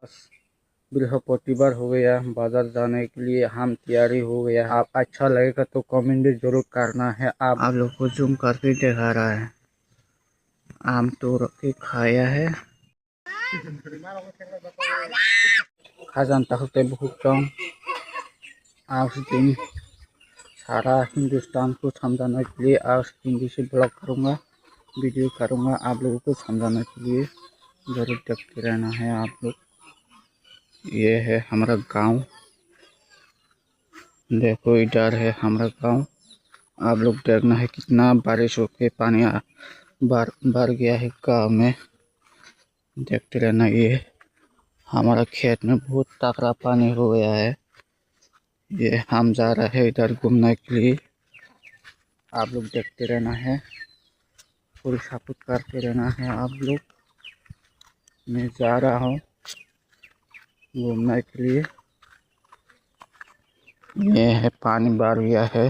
बृहस्पतिवार हो गया, बाजार जाने के लिए हम तैयारी हो गया। आप अच्छा लगेगा तो कमेंट जरूर करना है। आप लोग को जूम करके दिखा रहा है। आम तोड़ के खाया है। खाजान तक बहुत कम। आज दिन सारा हिंदुस्तान को समझाने के लिए आज हिंदी से ब्लॉग करूँगा, वीडियो करूँगा। आप लोगों को समझाने के लिए जरूर देखते रहना है आप लोग। ये है हमारा गांव, देखो इधर है हमारा गांव। आप लोग देखना है कितना बारिश होके पानी भर गया है गांव में, देखते रहना। ये हमारा खेत में बहुत तगड़ा पानी हो गया है। ये हम जा रहे हैं इधर घूमने के लिए, आप लोग देखते रहना है, पूरी सपोर्ट करते रहना है आप लोग। मैं जा रहा हूँ घूमने के लिए। ये है पानी भर गया है,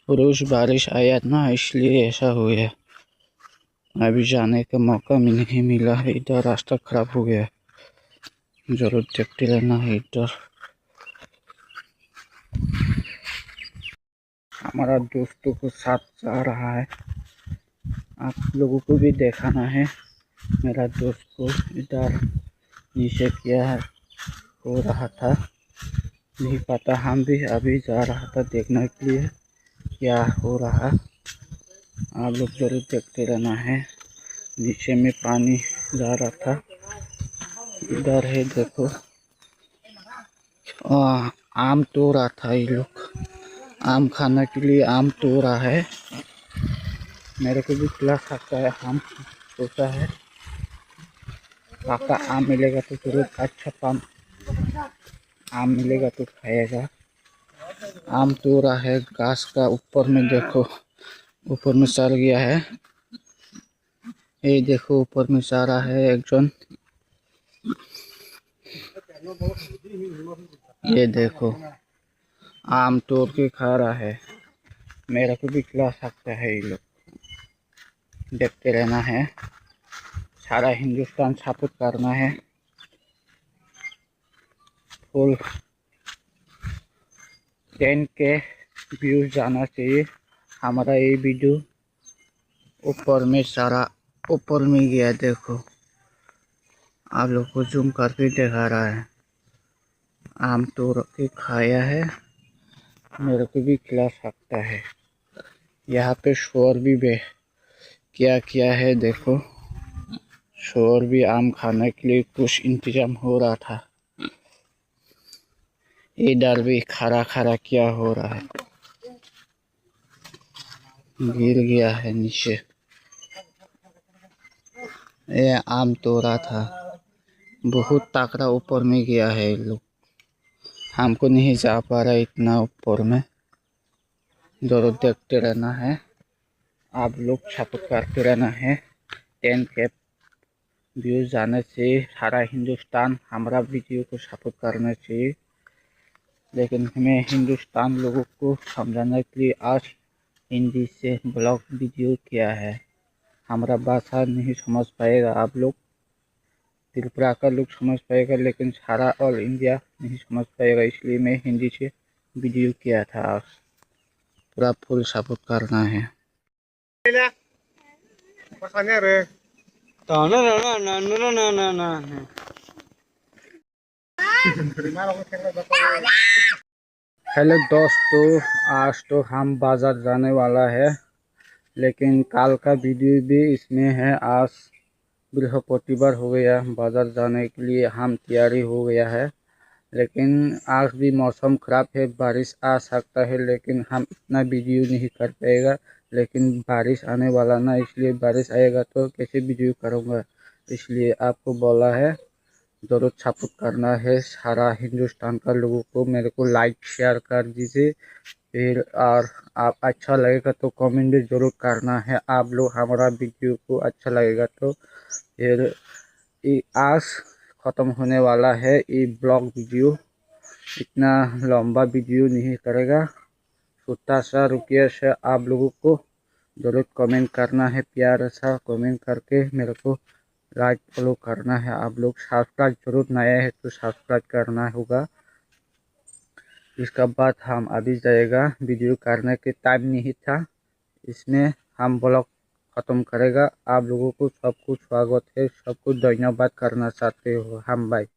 रोज बारिश आया ना, इसलिए ऐसा हो गया। अभी जाने का मौका भी नहीं मिला है, इधर रास्ता खराब हो गया। जरूर देखते रहना है इधर। हमारा दोस्तों को साथ जा रहा है, आप लोगों को भी दिखाना है। मेरा दोस्त को इधर नीचे क्या हो रहा था नहीं पता, हम भी अभी जा रहा था देखने के लिए क्या हो रहा। आप लोग जरूर देखते रहना है। नीचे में पानी जा रहा था, इधर है देखो। आम तोड़ था, ये लोग आम खाने के लिए आम तोड़ा है। मेरे को भी खिला सकता है, आम सोचा है पाका आम मिलेगा तो जरूर अच्छा आम मिलेगा तो खाएगा। आम तोड़ा है घास का ऊपर में, देखो ऊपर में चढ़ गया है। ये देखो ऊपर में सारा है एक जन। ये देखो आम तोड़ के खा रहा है, मेरे को भी खिला सकता है। ये लोग देखते रहना है, सारा हिंदुस्तान सपोर्ट करना है। फुल 10 के व्यूज जाना चाहिए हमारा ये वीडियो। ऊपर में सारा ऊपर में गया, देखो आप लोग को जूम करके दिखा रहा है। आम तोड़ के खाया है, मेरे को भी खिला सकता है। यहाँ पे शोर भी क्या किया है, देखो शोर भी आम खाने के लिए कुछ इंतजाम हो रहा था। इधर भी खड़ा खड़ा क्या हो रहा है, गिर गया है नीचे। ये आम तोड़ा था, बहुत तगड़ा ऊपर में गया है। ये लोग हमको नहीं जा पा रहा इतना ऊपर में। जरूर देखते रहना है, आप लोग सपोर्ट करते रहना है। 10 के व्यूज जाने से सारा हिंदुस्तान हमारा वीडियो को सपोर्ट करना चाहिए। लेकिन हमें हिंदुस्तान लोगों को समझाने के लिए आज हिंदी से ब्लॉग वीडियो किया है। हमारा भाषा नहीं समझ पाएगा आप लोग, त्रिपुरा का लोग समझ पाएगा, लेकिन सारा ऑल इंडिया नहीं समझ पाएगा, इसलिए मैं हिंदी से वीडियो किया था। आज पूरा फुल सपोर्ट करना है। हेलो दोस्तों, आज तो हम बाजार जाने वाला है, लेकिन कल का वीडियो भी इसमें है। आज बृहस्पतिवार हो गया, बाजार जाने के लिए हम तैयारी हो गया है। लेकिन आज भी मौसम खराब है, बारिश आ सकता है, लेकिन हम इतना वीडियो नहीं कर पाएगा। लेकिन बारिश आने वाला ना, इसलिए बारिश आएगा तो कैसे वीडियो करूँगा, इसलिए आपको बोला है जरूर सपोर्ट करना है सारा हिंदुस्तान का लोगों को। मेरे को लाइक शेयर कर दीजिए फिर, और आप अच्छा लगेगा तो कमेंट भी जरूर करना है। आप लोग हमारा वीडियो को अच्छा लगेगा तो फिर आज ख़त्म होने वाला है ये ब्लॉग वीडियो। इतना लंबा वीडियो नहीं करेगा, छोटा सा रिक्वेस्ट है आप लोगों को, जरूर कमेंट करना है, प्यार सा कमेंट करके मेरे को लाइक फॉलो करना है आप लोग, सब्सक्राइब जरूर नया है तो सब्सक्राइब करना होगा। इसका बाद हम अभी जाएगा, वीडियो करने के टाइम नहीं था, इसमें हम ब्लॉग ख़त्म करेगा। आप लोगों को सबको स्वागत है, सबको धन्यवाद करना चाहते हो हम भाई।